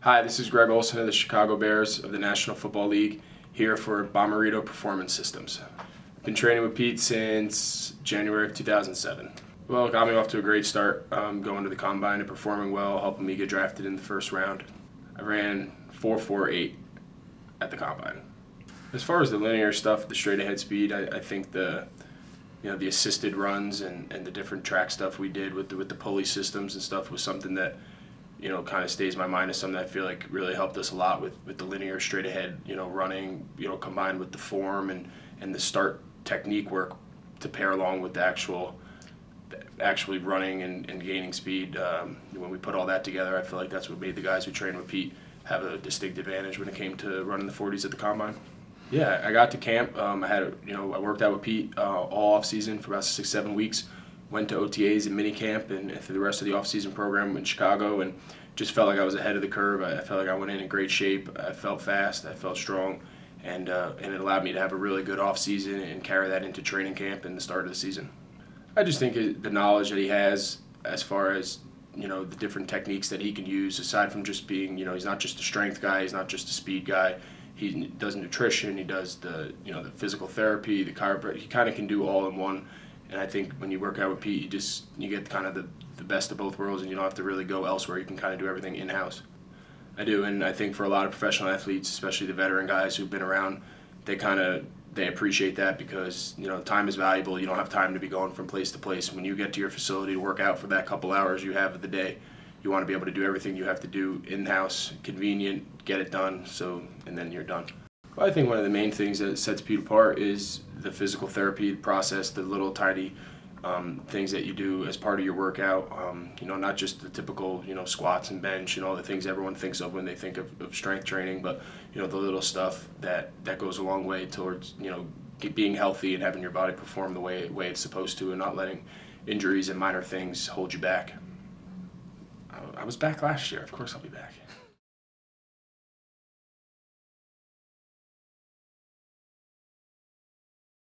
Hi, this is Greg Olsen of the Chicago Bears of the National Football League, here for Bommarito Performance Systems. Been training with Pete since January of 2007. Well, it got me off to a great start, going to the combine and performing well, helping me get drafted in the first round. I ran 4.48 at the combine. As far as the linear stuff, the straight ahead speed, I think the assisted runs and the different track stuff we did with the pulley systems and stuff was something that kind of stays in my mind as something that I feel like really helped us a lot with the linear straight ahead, running, combined with the form and the start technique work to pair along with the actually running and gaining speed. When we put all that together, I feel like that's what made the guys who trained with Pete have a distinct advantage when it came to running the 40s at the combine. Yeah, I got to camp. I worked out with Pete all off season for about 6-7 weeks. Went to OTAs and mini camp and through the rest of the off-season program in Chicago, and just felt like I was ahead of the curve. I felt like I went in great shape. I felt fast. I felt strong, and it allowed me to have a really good off-season and carry that into training camp and the start of the season. I just think the knowledge that he has as far as the different techniques that he can use, aside from just being he's not just a strength guy, he's not just a speed guy. He does nutrition, he does the physical therapy, the chiropractic. He kind of can do all in one. And I think when you work out with Pete, you get kind of the best of both worlds, and you don't have to really go elsewhere. You can kind of do everything in-house. I do, and I think for a lot of professional athletes, especially the veteran guys who've been around, they appreciate that because time is valuable. You don't have time to be going from place to place. When you get to your facility to work out for that couple hours you have of the day, you want to be able to do everything you have to do in-house, convenient, get it done, and then you're done. Well, I think one of the main things that sets Pete apart is the physical therapy process, the little tiny things that you do as part of your workout. Not just the typical squats and bench and all the things everyone thinks of when they think of strength training, but the little stuff that goes a long way towards being healthy and having your body perform the way it's supposed to, and not letting injuries and minor things hold you back. I was back last year. Of course I'll be back.